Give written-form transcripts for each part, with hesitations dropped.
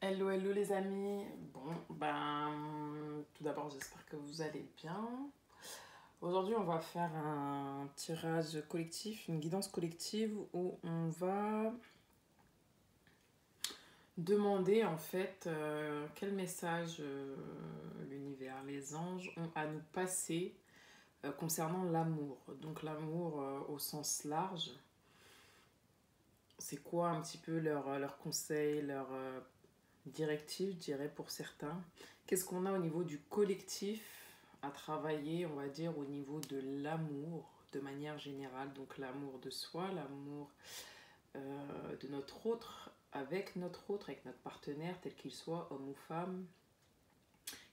Hello, hello les amis. Bon, tout d'abord, j'espère que vous allez bien. Aujourd'hui, on va faire un tirage collectif, une guidance collective où on va demander en fait quel message l'univers, les anges ont à nous passer concernant l'amour. Donc l'amour au sens large, c'est quoi un petit peu leurs conseils, leurs directives, je dirais pour certains. Qu'est-ce qu'on a au niveau du collectif à travailler, on va dire, au niveau de l'amour de manière générale. Donc l'amour de soi, l'amour de notre autre, avec notre partenaire, tel qu'il soit, homme ou femme,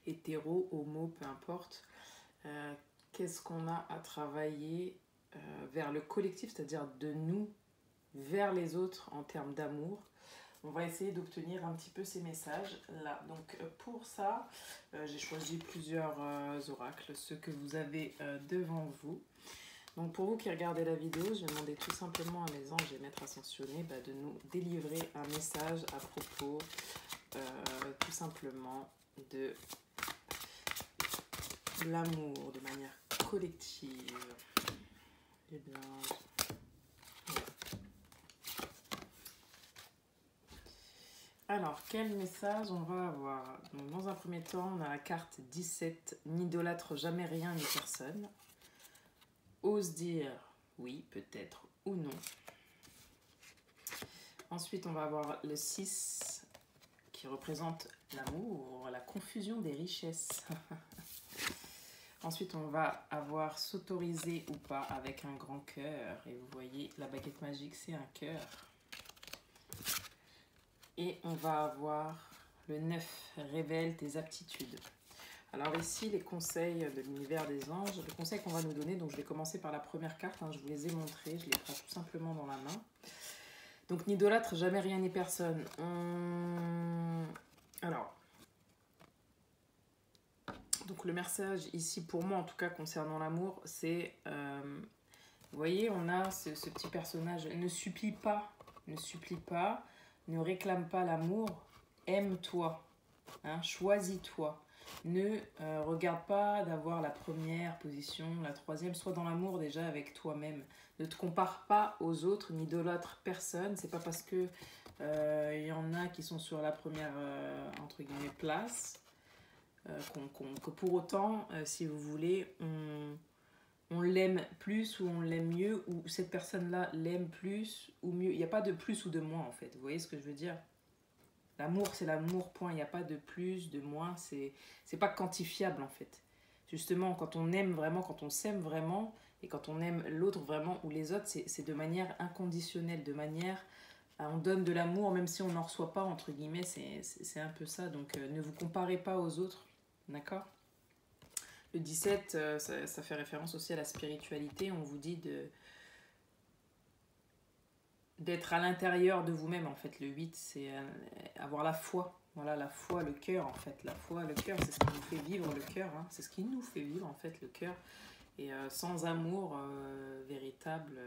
hétéro, homo, peu importe. Qu'est-ce qu'on a à travailler vers le collectif, c'est-à-dire de nous vers les autres en termes d'amour. On va essayer d'obtenir un petit peu ces messages là. Donc pour ça, j'ai choisi plusieurs oracles, ceux que vous avez devant vous. Donc pour vous qui regardez la vidéo, je vais demander tout simplement à mes anges et maîtres ascensionnés de nous délivrer un message à propos tout simplement de l'amour de manière collective. Eh bien, alors, quel message on va avoir? Donc, dans un premier temps, on a la carte 17, n'idolâtre jamais rien ni personne. Ose dire oui, peut-être ou non. Ensuite, on va avoir le 6 qui représente l'amour, la confusion des richesses. Ensuite, on va avoir s'autoriser ou pas avec un grand cœur. Et vous voyez, la baguette magique, c'est un cœur. Et on va avoir le 9, révèle tes aptitudes. Alors ici, les conseils de l'univers des anges, les conseils qu'on va nous donner, donc je vais commencer par la première carte, je vous les ai montrés, je les prends tout simplement dans la main. Donc n'idolâtre jamais rien ni personne. Alors, donc le message ici pour moi en tout cas concernant l'amour, c'est, vous voyez, on a ce petit personnage, ne supplie pas, ne réclame pas l'amour, aime-toi, choisis-toi. Ne regarde pas d'avoir la première position, la troisième, sois dans l'amour déjà avec toi-même. Ne te compare pas aux autres, n'idolâtre personne. C'est pas parce que y en a qui sont sur la première entre guillemets place que pour autant, si vous voulez, on l'aime plus ou on l'aime mieux ou cette personne-là l'aime plus ou mieux. Il n'y a pas de plus ou de moins en fait. Vous voyez ce que je veux dire? L'amour, c'est l'amour, point. Il n'y a pas de plus, de moins. C'est pas quantifiable, en fait. Justement, quand on aime vraiment, quand on s'aime vraiment, et quand on aime l'autre vraiment ou les autres, c'est de manière inconditionnelle, de manière... on donne de l'amour, même si on n'en reçoit pas, entre guillemets, c'est un peu ça. Donc, ne vous comparez pas aux autres, d'accord? Le 17, ça fait référence aussi à la spiritualité. On vous dit d'être à l'intérieur de vous-même en fait. Le 8 c'est avoir la foi, voilà, la foi, le cœur en fait. La foi, le cœur, c'est ce qui nous fait vivre, le cœur, c'est ce qui nous fait vivre en fait, le cœur. Et sans amour véritable,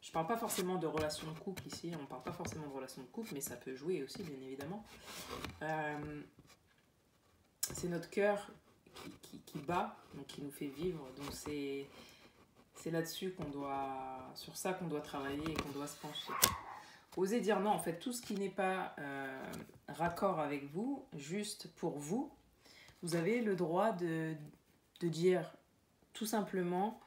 je parle pas forcément de relation de couple ici, on parle pas forcément de relation de couple, mais ça peut jouer aussi bien évidemment. C'est notre cœur qui bat, donc qui nous fait vivre, donc c'est là-dessus sur ça qu'on doit travailler et qu'on doit se pencher. Osez dire non, en fait, tout ce qui n'est pas raccord avec vous, juste pour vous, vous avez le droit de dire tout simplement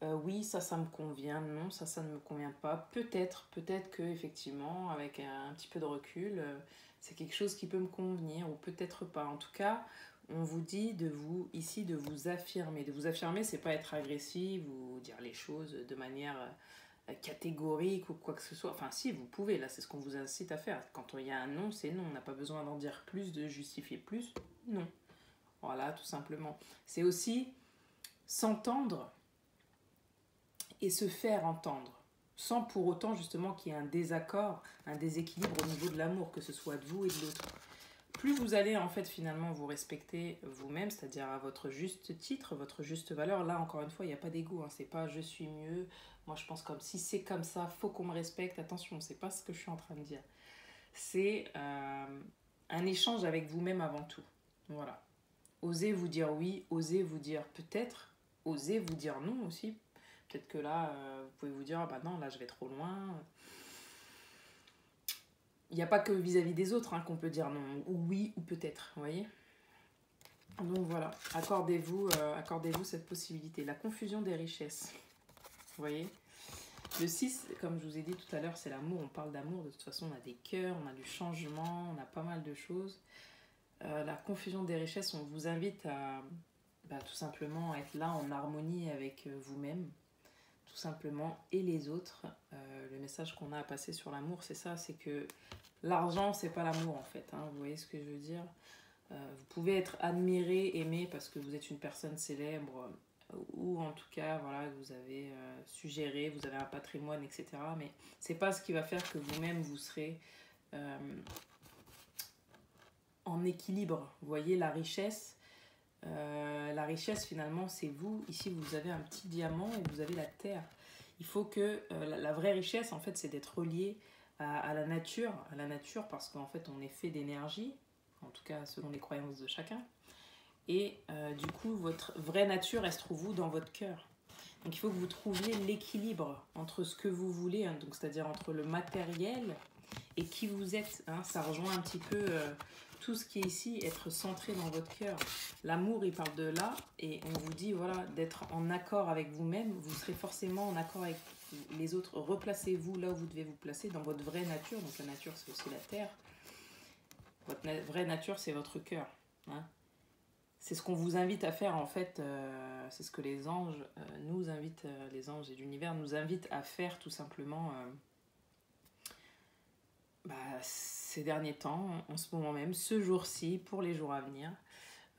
oui, ça me convient, non, ça ne me convient pas. Peut-être que effectivement, avec un petit peu de recul, c'est quelque chose qui peut me convenir ou peut-être pas. En tout cas, on vous dit de vous affirmer. De vous affirmer, c'est pas être agressif ou dire les choses de manière catégorique ou quoi que ce soit. Enfin, si, vous pouvez, là, c'est ce qu'on vous incite à faire. Quand il y a un non, c'est non. On n'a pas besoin d'en dire plus, de justifier plus. Non. Voilà, tout simplement. C'est aussi s'entendre et se faire entendre, sans pour autant justement qu'il y ait un désaccord, un déséquilibre au niveau de l'amour, que ce soit de vous et de l'autre. Plus vous allez en fait finalement vous respecter vous-même, c'est-à-dire à votre juste titre, votre juste valeur, là encore une fois il n'y a pas d'ego, c'est pas je suis mieux, moi je pense comme si c'est comme ça, faut qu'on me respecte, attention, c'est pas ce que je suis en train de dire. C'est un échange avec vous-même avant tout. Voilà. Osez vous dire oui, osez vous dire peut-être, osez vous dire non aussi. Peut-être que là, vous pouvez vous dire, ah bah non, là je vais trop loin. Il n'y a pas que vis-à-vis des autres hein, qu'on peut dire non, ou oui, ou peut-être, vous voyez. Donc voilà, accordez-vous cette possibilité. La confusion des richesses, vous voyez. Le 6, comme je vous ai dit tout à l'heure, c'est l'amour, on parle d'amour, de toute façon on a des cœurs, on a du changement, on a pas mal de choses. La confusion des richesses, on vous invite à tout simplement être là en harmonie avec vous-même, tout simplement, et les autres. Le message qu'on a à passer sur l'amour, c'est ça, c'est que l'argent, c'est pas l'amour en fait, hein, vous voyez ce que je veux dire. Vous pouvez être admiré, aimé parce que vous êtes une personne célèbre, ou en tout cas, voilà, vous avez suggéré, vous avez un patrimoine, etc. Mais c'est pas ce qui va faire que vous-même, vous serez en équilibre. Vous voyez, la richesse, finalement, c'est vous. Ici, vous avez un petit diamant et vous avez la terre. Il faut que la vraie richesse, en fait, c'est d'être relié à la nature, parce qu'en fait, on est fait d'énergie, en tout cas selon les croyances de chacun. Et du coup, votre vraie nature, elle se trouve où? Dans votre cœur. Donc il faut que vous trouviez l'équilibre entre ce que vous voulez, hein, donc c'est-à-dire entre le matériel et qui vous êtes. Hein. Ça rejoint un petit peu tout ce qui est ici, être centré dans votre cœur. L'amour, il parle de là, et on vous dit voilà, d'être en accord avec vous-même. Vous serez forcément en accord avec les autres. Replacez-vous là où vous devez vous placer, dans votre vraie nature. Donc la nature, c'est aussi la terre. Votre vraie nature, c'est votre cœur. Hein. C'est ce qu'on vous invite à faire en fait, c'est ce que les anges nous invitent, les anges et l'univers nous invitent à faire tout simplement ces derniers temps, en ce moment même, ce jour-ci, pour les jours à venir.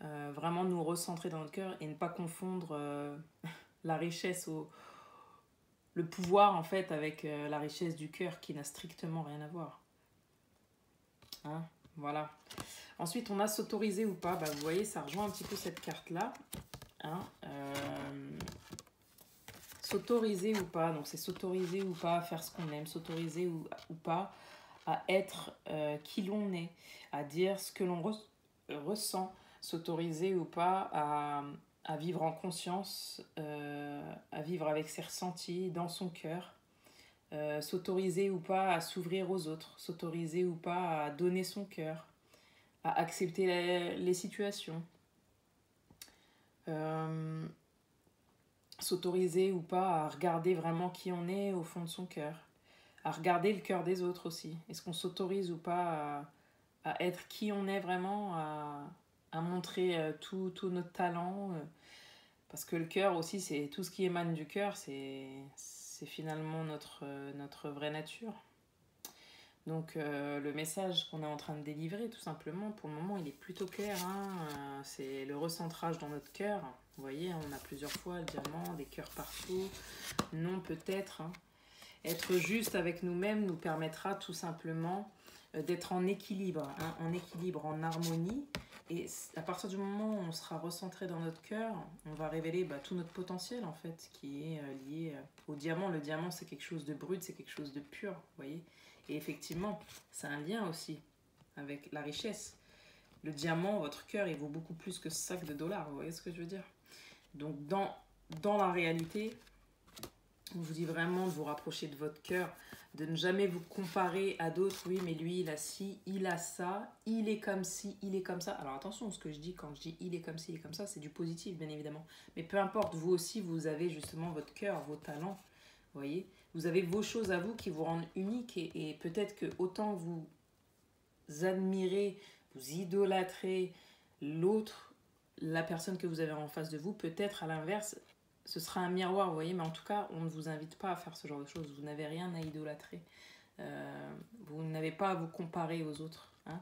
Vraiment nous recentrer dans notre cœur et ne pas confondre la richesse, le pouvoir en fait avec la richesse du cœur qui n'a strictement rien à voir. Hein, voilà. Ensuite, on a s'autoriser ou pas. Vous voyez, ça rejoint un petit peu cette carte-là. Hein, s'autoriser ou pas. Donc, c'est s'autoriser ou pas à faire ce qu'on aime. S'autoriser ou pas à être qui l'on est. À dire ce que l'on ressent. S'autoriser ou pas à vivre en conscience. À vivre avec ses ressentis dans son cœur. S'autoriser ou pas à s'ouvrir aux autres. S'autoriser ou pas à donner son cœur. À accepter les situations, s'autoriser ou pas à regarder vraiment qui on est au fond de son cœur, à regarder le cœur des autres aussi. Est-ce qu'on s'autorise ou pas à être qui on est vraiment, à montrer tout notre talent, parce que le cœur aussi, c'est tout ce qui émane du cœur, c'est finalement notre vraie nature. Donc le message qu'on est en train de délivrer, tout simplement, pour le moment, il est plutôt clair. Hein, c'est le recentrage dans notre cœur. Vous voyez, on a plusieurs fois le diamant, des cœurs partout. Non, peut-être. Hein. Être juste avec nous-mêmes nous permettra tout simplement d'être en équilibre, hein, en harmonie. Et à partir du moment où on sera recentré dans notre cœur, on va révéler tout notre potentiel, en fait, qui est lié au diamant. Le diamant, c'est quelque chose de brut, c'est quelque chose de pur, vous voyez. Et effectivement, c'est un lien aussi avec la richesse. Le diamant, votre cœur, il vaut beaucoup plus que ce sac de dollars, vous voyez ce que je veux dire? Donc dans la réalité, on vous dit vraiment de vous rapprocher de votre cœur, de ne jamais vous comparer à d'autres. Oui, mais lui, il a ci, il a ça, il est comme ci, il est comme ça. Alors attention, ce que je dis quand je dis il est comme ci, il est comme ça, c'est du positif, bien évidemment. Mais peu importe, vous aussi, vous avez justement votre cœur, vos talents, vous voyez. Vous avez vos choses à vous qui vous rendent unique, et peut-être que autant vous admirez, vous idolâtrez l'autre, la personne que vous avez en face de vous, peut-être à l'inverse, ce sera un miroir, vous voyez, mais en tout cas, on ne vous invite pas à faire ce genre de choses. Vous n'avez rien à idolâtrer. Vous n'avez pas à vous comparer aux autres. Hein.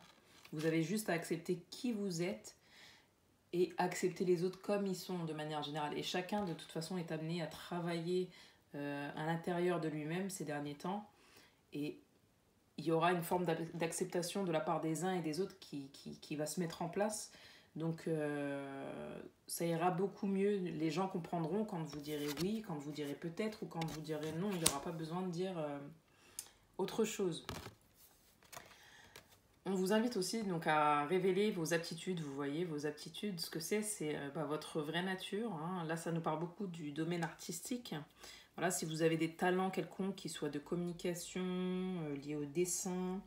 Vous avez juste à accepter qui vous êtes et accepter les autres comme ils sont de manière générale. Et chacun, de toute façon, est amené à travailler à l'intérieur de lui-même ces derniers temps. Et il y aura une forme d'acceptation de la part des uns et des autres qui va se mettre en place. Donc ça ira beaucoup mieux. Les gens comprendront quand vous direz oui, quand vous direz peut-être, ou quand vous direz non. Il n'y aura pas besoin de dire autre chose. On vous invite aussi donc à révéler vos aptitudes, vous voyez, vos aptitudes, ce que c'est votre vraie nature. Hein. Là, ça nous parle beaucoup du domaine artistique. Voilà, si vous avez des talents quelconques, qui soient de communication, liés au dessin,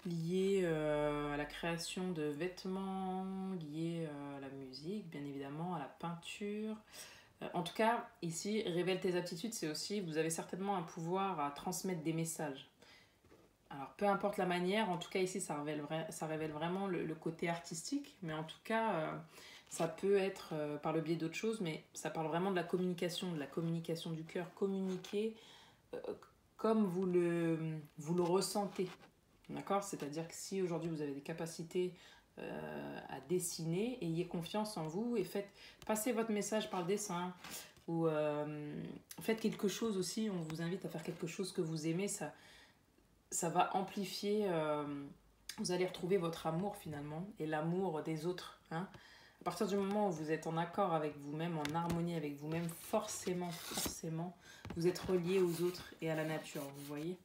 liés à la création de vêtements, liés à la musique, bien évidemment, à la peinture. En tout cas, ici, révèle tes aptitudes, c'est aussi, vous avez certainement un pouvoir à transmettre des messages. Alors, peu importe la manière, en tout cas ici, ça révèle vraiment le côté artistique, mais en tout cas, ça peut être par le biais d'autres choses, mais ça parle vraiment de la communication du cœur, communiquer euh, comme vous le ressentez, d'accord? C'est-à-dire que si aujourd'hui vous avez des capacités à dessiner, ayez confiance en vous et passez votre message par le dessin, ou faites quelque chose aussi, on vous invite à faire quelque chose que vous aimez, ça va amplifier, vous allez retrouver votre amour finalement et l'amour des autres. Hein. À partir du moment où vous êtes en accord avec vous-même, en harmonie avec vous-même, forcément, vous êtes relié aux autres et à la nature, vous voyez.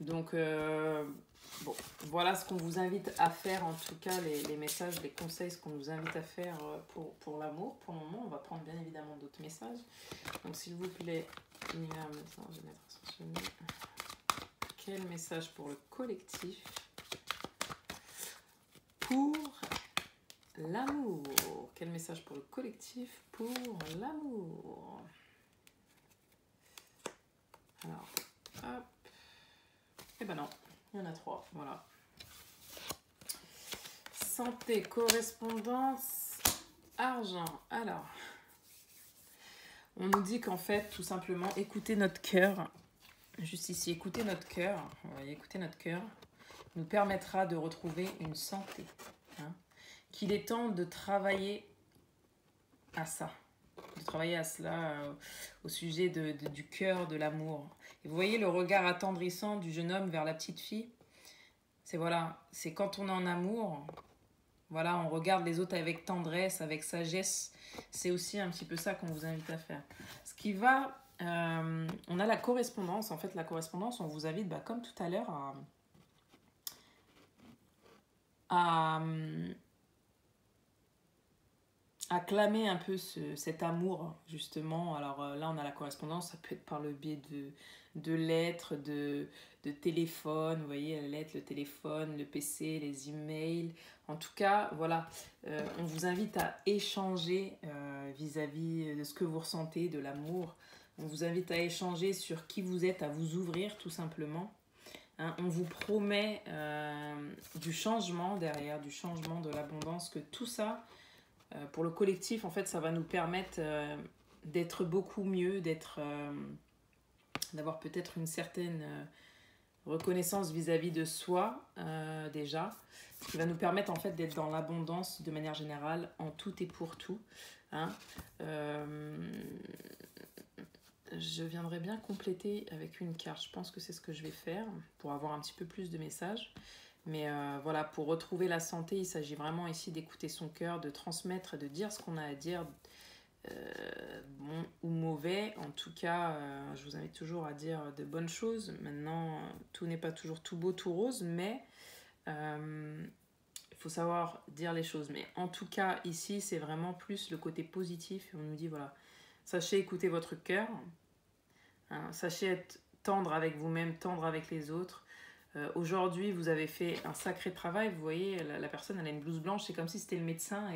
Donc, bon, voilà ce qu'on vous invite à faire, en tout cas les messages, les conseils, ce qu'on nous invite à faire pour l'amour. Pour le moment, on va prendre bien évidemment d'autres messages. Donc, s'il vous plaît, univers, maintenant, je vais mettre ascensionné. Quel message pour le collectif pour l'amour? Quel message pour le collectif pour l'amour? Alors, hop. Eh ben non, il y en a 3, voilà. Santé, correspondance, argent. Alors, on nous dit qu'en fait, tout simplement, écouter notre cœur. Juste ici, écouter notre cœur. On va y écouter notre cœur. Nous permettra de retrouver une santé. Hein, qu'il est temps de travailler à ça. De travailler à cela au sujet du cœur, de l'amour. Et vous voyez le regard attendrissant du jeune homme vers la petite fille. C'est quand on est en amour, voilà, on regarde les autres avec tendresse, avec sagesse. C'est aussi un petit peu ça qu'on vous invite à faire. Ce qui va, on a la correspondance. En fait, la correspondance, on vous invite, comme tout à l'heure, à clamer un peu cet amour, justement. Alors là, on a la correspondance, ça peut être par le biais de lettres, de téléphone, vous voyez, la lettre, le téléphone, le PC, les emails. En tout cas, voilà, on vous invite à échanger vis-à-vis de ce que vous ressentez, de l'amour. On vous invite à échanger sur qui vous êtes, à vous ouvrir tout simplement. Hein, on vous promet du changement derrière, du changement, de l'abondance, que tout ça, pour le collectif, en fait, ça va nous permettre d'être beaucoup mieux, d'avoir peut-être une certaine reconnaissance vis-à-vis de soi déjà, ce qui va nous permettre en fait d'être dans l'abondance de manière générale, en tout et pour tout. Hein. Je viendrai bien compléter avec une carte, je pense que c'est ce que je vais faire pour avoir un petit peu plus de messages. Mais voilà, pour retrouver la santé, il s'agit vraiment ici d'écouter son cœur, de transmettre, de dire ce qu'on a à dire, bon ou mauvais. En tout cas, je vous invite toujours à dire de bonnes choses. Maintenant, tout n'est pas toujours tout beau, tout rose, mais il faut savoir dire les choses. Mais en tout cas, ici, c'est vraiment plus le côté positif. On nous dit, voilà, sachez écouter votre cœur, hein, sachez être tendre avec vous-même, tendre avec les autres. Aujourd'hui, vous avez fait un sacré travail. Vous voyez, la personne, elle a une blouse blanche. C'est comme si c'était le médecin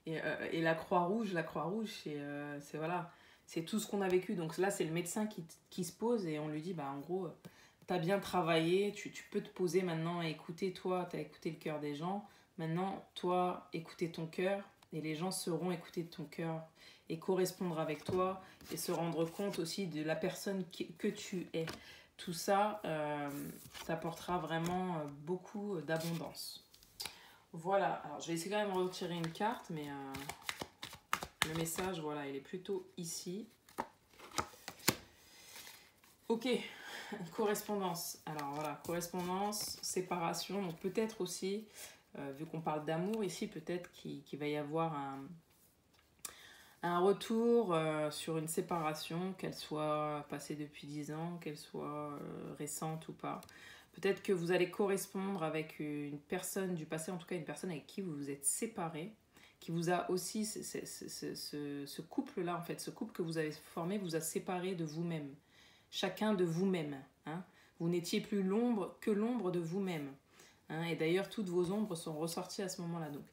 et la Croix-Rouge. La Croix-Rouge, c'est voilà, c'est tout ce qu'on a vécu. Donc là, c'est le médecin qui se pose et on lui dit, en gros, t'as bien travaillé. Tu peux te poser maintenant et écouter. Toi, t'as écouté le cœur des gens. Maintenant, toi, écouter ton cœur. Et les gens sauront écouter ton cœur et correspondre avec toi et se rendre compte aussi de la personne que tu es. Tout ça t'apportera vraiment beaucoup d'abondance. Voilà, alors je vais essayer quand même de retirer une carte, mais le message, voilà, il est plutôt ici. Ok, correspondance. Alors voilà, correspondance, séparation, donc peut-être aussi, vu qu'on parle d'amour ici, peut-être qu'il va y avoir un retour sur une séparation, qu'elle soit passée depuis 10 ans, qu'elle soit récente ou pas. Peut-être que vous allez correspondre avec une personne du passé, en tout cas une personne avec qui vous vous êtes séparés, qui vous a aussi, ce couple-là, en fait, ce couple que vous avez formé vous a séparé de vous-même. Chacun de vous-même. Hein. Vous n'étiez plus l'ombre que l'ombre de vous-même. Hein. Et d'ailleurs, toutes vos ombres sont ressorties à ce moment-là. Donc,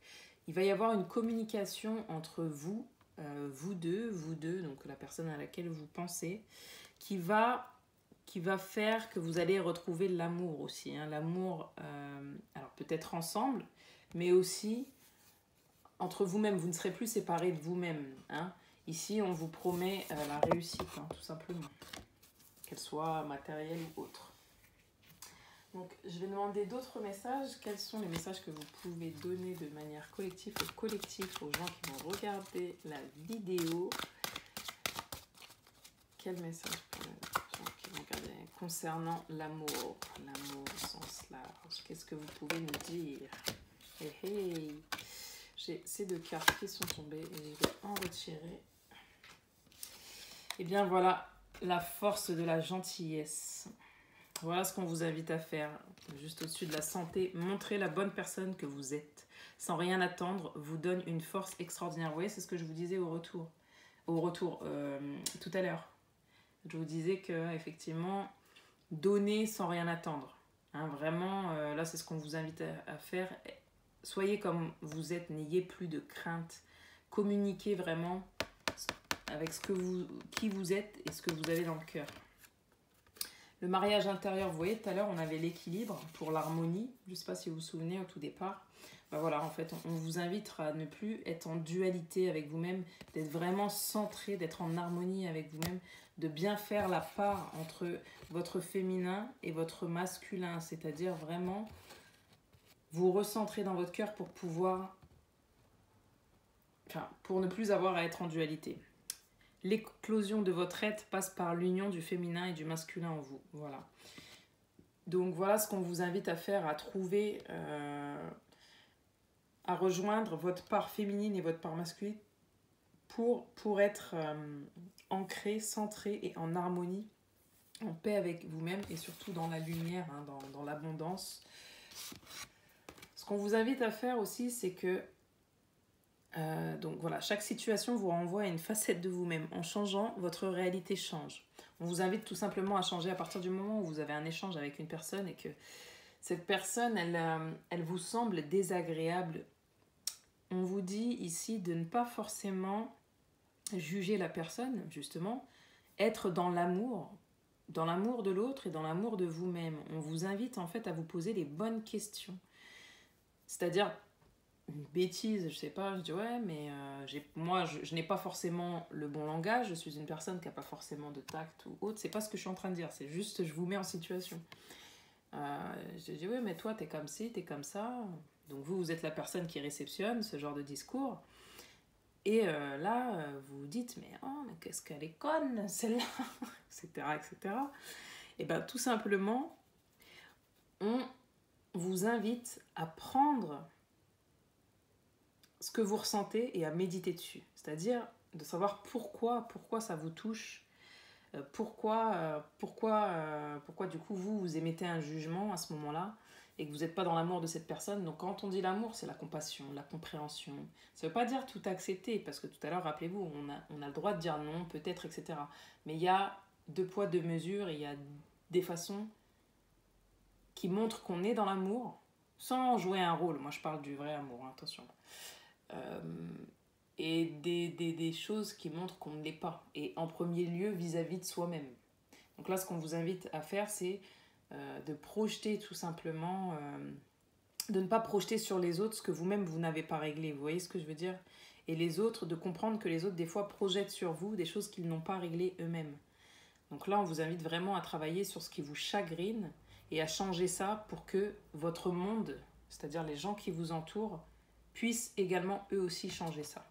il va y avoir une communication entre vous, vous deux, donc la personne à laquelle vous pensez, qui va faire que vous allez retrouver l'amour aussi. Hein. L'amour, alors peut-être ensemble, mais aussi entre vous-même. Vous ne serez plus séparés de vous-même. Hein. Ici, on vous promet la réussite, hein, tout simplement. Qu'elle soit matérielle ou autre. Donc, je vais demander d'autres messages. Quels sont les messages que vous pouvez donner de manière collective ou collective aux gens qui vont regarder la vidéo? Quel message pour les gens qui vont regarder concernant l'amour? L'amour au sens large. Qu'est-ce que vous pouvez nous dire? Hey, hey. J'ai ces deux cartes qui sont tombées et je vais en retirer. Et bien voilà, la force de la gentillesse. Voilà ce qu'on vous invite à faire. Juste au-dessus de la santé, montrez la bonne personne que vous êtes. Sans rien attendre, vous donne une force extraordinaire. Vous voyez, c'est ce que je vous disais au retour tout à l'heure. Je vous disais que effectivement, donner sans rien attendre. Hein, vraiment, là, c'est ce qu'on vous invite à faire. Soyez comme vous êtes, n'ayez plus de crainte. Communiquez vraiment avec qui vous êtes et ce que vous avez dans le cœur. Le mariage intérieur, vous voyez, tout à l'heure, on avait l'équilibre pour l'harmonie. Je ne sais pas si vous vous souvenez au tout départ. Ben voilà, en fait, on vous invite à ne plus être en dualité avec vous-même, d'être vraiment centré, d'être en harmonie avec vous-même, de bien faire la part entre votre féminin et votre masculin, c'est-à-dire vraiment vous recentrer dans votre cœur pour pouvoir, pour ne plus avoir à être en dualité. L'éclosion de votre être passe par l'union du féminin et du masculin en vous. Voilà. Donc voilà ce qu'on vous invite à faire, à trouver, à rejoindre votre part féminine et votre part masculine pour être ancré, centré et en harmonie, en paix avec vous-même et surtout dans la lumière, hein, dans l'abondance. Ce qu'on vous invite à faire aussi, c'est que donc voilà, chaque situation vous renvoie à une facette de vous-même. En changeant, votre réalité change. On vous invite tout simplement à changer à partir du moment où vous avez un échange avec une personne et que cette personne, elle vous semble désagréable. On vous dit ici de ne pas forcément juger la personne, justement, être dans l'amour de l'autre et dans l'amour de vous-même. On vous invite en fait à vous poser les bonnes questions. C'est-à-dire, une bêtise, je sais pas, je dis ouais, mais moi je n'ai pas forcément le bon langage, je suis une personne qui n'a pas forcément de tact ou autre, c'est pas ce que je suis en train de dire, c'est juste je vous mets en situation. Je dis ouais, mais toi t'es comme ci, t'es comme ça, donc vous êtes la personne qui réceptionne ce genre de discours, et là vous vous dites mais qu'est-ce qu'elle est conne celle-là, etc., etc. Et bien tout simplement, on vous invite à prendre ce que vous ressentez et à méditer dessus. C'est-à-dire de savoir pourquoi ça vous touche, pourquoi du coup vous émettez un jugement à ce moment-là et que vous n'êtes pas dans l'amour de cette personne. Donc quand on dit l'amour, c'est la compassion, la compréhension. Ça ne veut pas dire tout accepter, parce que tout à l'heure, rappelez-vous, on a le droit de dire non, peut-être, etc. Mais il y a deux poids, deux mesures, et il y a des façons qui montrent qu'on est dans l'amour sans jouer un rôle. Moi, je parle du vrai amour, hein, attention. Et des choses qui montrent qu'on ne l'est pas, et en premier lieu vis-à-vis de soi-même. Donc là, ce qu'on vous invite à faire, c'est de projeter tout simplement, de ne pas projeter sur les autres ce que vous-même vous n'avez pas réglé, vous voyez ce que je veux dire, et les autres, de comprendre que les autres des fois projettent sur vous des choses qu'ils n'ont pas réglées eux-mêmes. Donc là, on vous invite vraiment à travailler sur ce qui vous chagrine et à changer ça pour que votre monde, c'est-à-dire les gens qui vous entourent, puissent également eux aussi changer ça.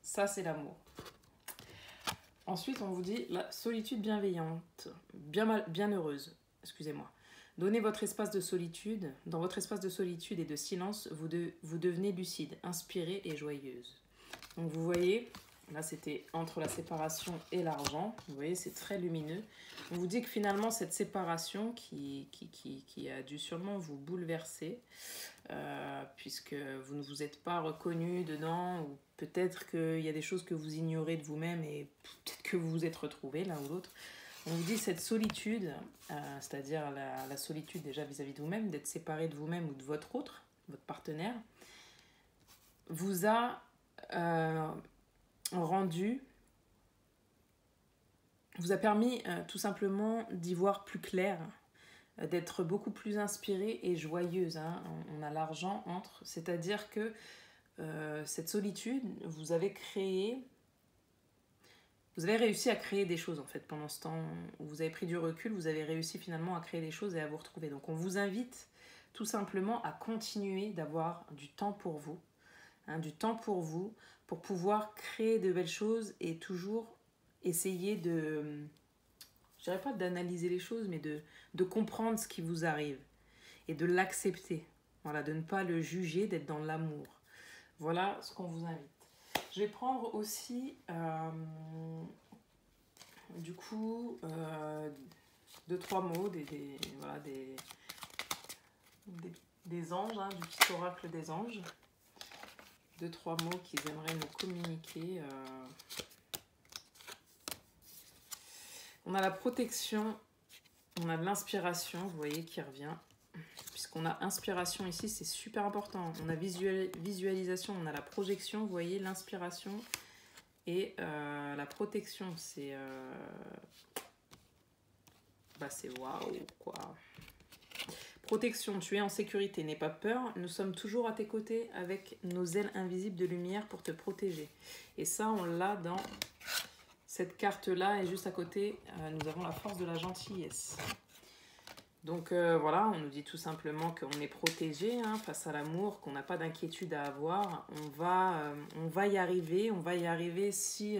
Ça, c'est l'amour. Ensuite, on vous dit la solitude bienveillante, bien heureuse, excusez-moi. Donnez votre espace de solitude. Dans votre espace de solitude et de silence, vous devenez lucide, inspirée et joyeuse. Donc vous voyez, Là, c'était entre la séparation et l'argent. Vous voyez, c'est très lumineux. On vous dit que finalement, cette séparation qui a dû sûrement vous bouleverser, puisque vous ne vous êtes pas reconnu dedans, ou peut-être qu'il y a des choses que vous ignorez de vous-même et peut-être que vous vous êtes retrouvé l'un ou l'autre. On vous dit cette solitude, c'est-à-dire la solitude déjà vis-à-vis de vous-même, d'être séparé de vous-même ou de votre partenaire, vous a vous a permis tout simplement d'y voir plus clair, d'être beaucoup plus inspirée et joyeuse. Hein. On a l'argent entre, c'est-à-dire que cette solitude, vous avez réussi à créer des choses en fait pendant ce temps où vous avez pris du recul, vous avez réussi finalement à créer des choses et à vous retrouver. Donc on vous invite tout simplement à continuer d'avoir du temps pour vous, hein, du temps pour pouvoir créer de belles choses et toujours essayer je dirais pas d'analyser les choses, mais de comprendre ce qui vous arrive et de l'accepter. Voilà, de ne pas le juger, d'être dans l'amour. Voilà ce qu'on vous invite. Je vais prendre aussi, du coup, 2-3 mots des anges, hein, du petit oracle des anges. 2-3 mots qu'ils aimeraient nous communiquer. On a la protection, on a de l'inspiration, vous voyez, qui revient. Puisqu'on a inspiration ici, c'est super important. On a visualisation, on a la projection, vous voyez, l'inspiration et la protection. C'est waouh, quoi. Protection, tu es en sécurité, n'aie pas peur. Nous sommes toujours à tes côtés avec nos ailes invisibles de lumière pour te protéger. Et ça, on l'a dans cette carte-là. Et juste à côté, nous avons la force de la gentillesse. Donc voilà, on nous dit tout simplement qu'on est protégé, hein, face à l'amour, qu'on n'a pas d'inquiétude à avoir. On va y arriver si,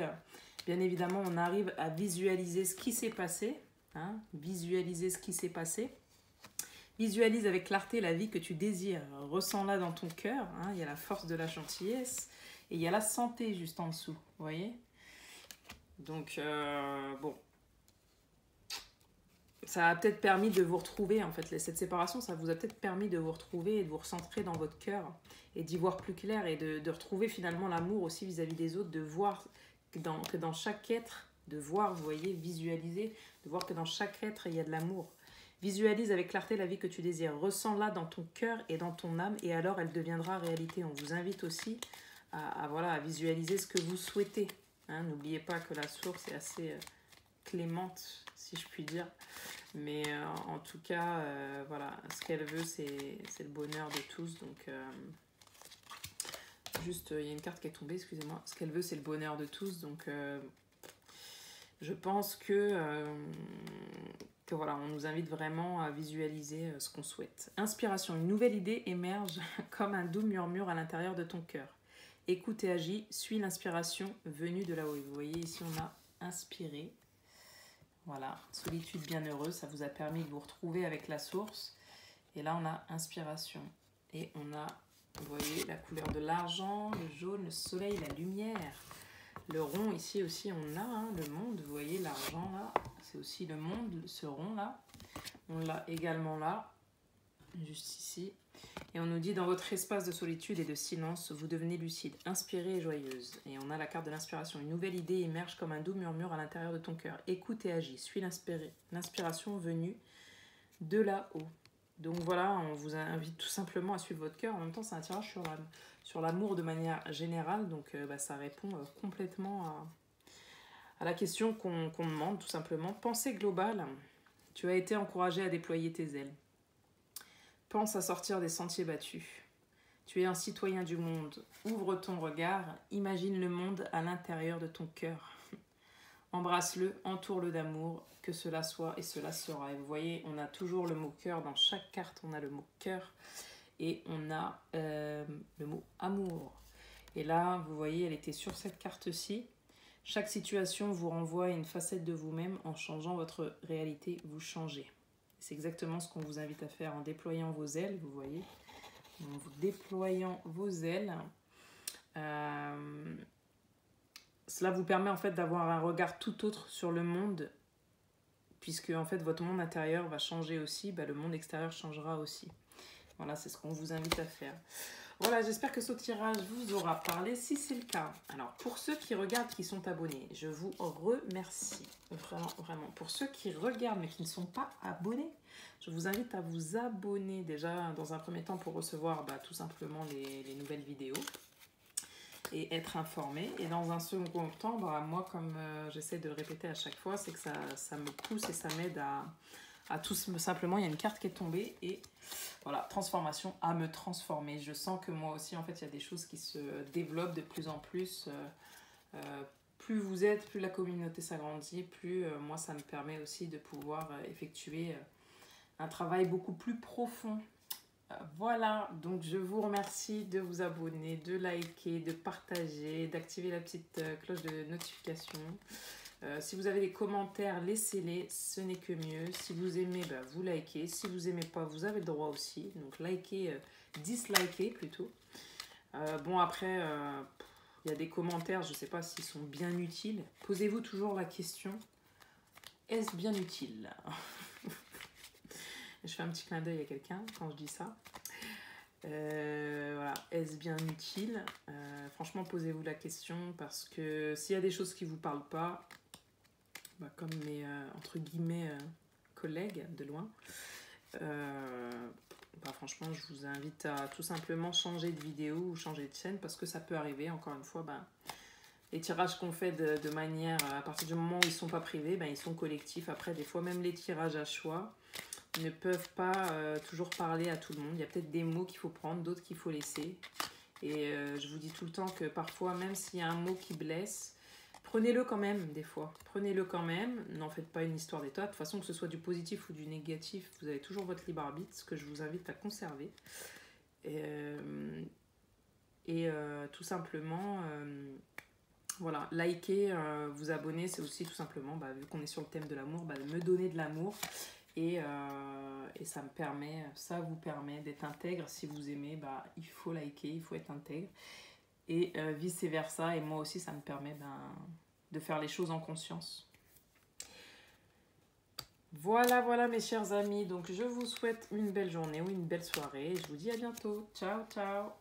bien évidemment, on arrive à visualiser ce qui s'est passé. Hein, visualiser ce qui s'est passé. Visualise avec clarté la vie que tu désires. Ressens-la dans ton cœur. Hein, il y a la force de la gentillesse et il y a la santé juste en dessous. Vous voyez? Donc, bon. Ça a peut-être permis de vous retrouver, en fait, cette séparation, ça vous a peut-être permis de vous retrouver et de vous recentrer dans votre cœur et d'y voir plus clair et de retrouver finalement l'amour aussi vis-à-vis des autres, de voir que dans chaque être, de voir, vous voyez, visualiser, de voir que dans chaque être, il y a de l'amour. Visualise avec clarté la vie que tu désires, ressens-la dans ton cœur et dans ton âme et alors elle deviendra réalité. On vous invite aussi à visualiser ce que vous souhaitez. Hein, n'oubliez pas que la source est assez clémente, si je puis dire. Mais en tout cas, voilà, ce qu'elle veut, c'est le bonheur de tous. Donc, juste, il y a une carte qui est tombée, excusez-moi. Ce qu'elle veut, c'est le bonheur de tous. Donc, je pense que voilà, on nous invite vraiment à visualiser ce qu'on souhaite. Inspiration, une nouvelle idée émerge comme un doux murmure à l'intérieur de ton cœur. Écoute et agis, suis l'inspiration venue de là-haut. Vous voyez, ici, on a inspiré. Voilà, solitude bienheureuse, ça vous a permis de vous retrouver avec la source. Et là, on a inspiration. Et on a, vous voyez, la couleur de l'argent, le jaune, le soleil, la lumière. Le rond, ici aussi, on a hein, le monde. Vous voyez, l'argent, là, c'est aussi le monde, ce rond-là. On l'a également là, juste ici. Et on nous dit, dans votre espace de solitude et de silence, vous devenez lucide, inspirée et joyeuse. Et on a la carte de l'inspiration. Une nouvelle idée émerge comme un doux murmure à l'intérieur de ton cœur. Écoute et agis. Suis l'inspiration venue de là-haut. Donc voilà, on vous invite tout simplement à suivre votre cœur. En même temps, c'est un tirage sur l'amour de manière générale. Donc ça répond complètement à la question qu'on demande, tout simplement. Pensée globale. Tu as été encouragé à déployer tes ailes. Pense à sortir des sentiers battus. Tu es un citoyen du monde. Ouvre ton regard. Imagine le monde à l'intérieur de ton cœur. Embrasse-le, entoure-le d'amour. Que cela soit et cela sera. Et vous voyez, on a toujours le mot cœur. Dans chaque carte, on a le mot cœur. Et on a le mot amour. Et là, vous voyez, elle était sur cette carte-ci. Chaque situation vous renvoie à une facette de vous-même. En changeant votre réalité, vous changez. C'est exactement ce qu'on vous invite à faire en déployant vos ailes, vous voyez. En vous déployant vos ailes, cela vous permet en fait d'avoir un regard tout autre sur le monde, puisque en fait votre monde intérieur va changer aussi, le monde extérieur changera aussi. Voilà, c'est ce qu'on vous invite à faire. Voilà, j'espère que ce tirage vous aura parlé. Si c'est le cas, alors pour ceux qui regardent, qui sont abonnés, je vous remercie. Vraiment, vraiment. Pour ceux qui regardent mais qui ne sont pas abonnés, je vous invite à vous abonner déjà dans un premier temps pour recevoir tout simplement les nouvelles vidéos et être informé. Et dans un second temps, moi, comme j'essaie de le répéter à chaque fois, c'est que ça me pousse et ça m'aide à tout simplement, il y a une carte qui est tombée et voilà, transformation, à me transformer. Je sens que moi aussi, en fait, il y a des choses qui se développent de plus en plus. Plus vous êtes, plus la communauté s'agrandit, plus moi, ça me permet aussi de pouvoir effectuer un travail beaucoup plus profond. Voilà, donc je vous remercie de vous abonner, de liker, de partager, d'activer la petite cloche de notification. Si vous avez des commentaires, laissez-les, ce n'est que mieux. Si vous aimez, vous likez. Si vous n'aimez pas, vous avez le droit aussi. Donc likez, dislikez plutôt. Bon après, il y a des commentaires, je ne sais pas s'ils sont bien utiles. Posez-vous toujours la question, est-ce bien utile? Je fais un petit clin d'œil à quelqu'un quand je dis ça. Voilà, est-ce bien utile? Franchement, posez-vous la question parce que s'il y a des choses qui ne vous parlent pas, comme mes entre guillemets collègues de loin, franchement, je vous invite à tout simplement changer de vidéo ou changer de chaîne parce que ça peut arriver. Encore une fois, les tirages qu'on fait de manière, à partir du moment où ils ne sont pas privés, ils sont collectifs. Après, des fois, même les tirages à choix ne peuvent pas toujours parler à tout le monde. Il y a peut-être des mots qu'il faut prendre, d'autres qu'il faut laisser. Et je vous dis tout le temps que parfois, même s'il y a un mot qui blesse, prenez-le quand même, des fois. Prenez-le quand même. N'en faites pas une histoire d'état. De toute façon, que ce soit du positif ou du négatif, vous avez toujours votre libre arbitre, ce que je vous invite à conserver. Et tout simplement, voilà, liker, vous abonner, c'est aussi tout simplement, vu qu'on est sur le thème de l'amour, de me donner de l'amour. Et ça vous permet d'être intègre. Si vous aimez, il faut liker, il faut être intègre. Et vice versa. Et moi aussi, ça me permet de faire les choses en conscience. Voilà, voilà mes chers amis. Donc je vous souhaite une belle journée ou une belle soirée. Je vous dis à bientôt. Ciao, ciao.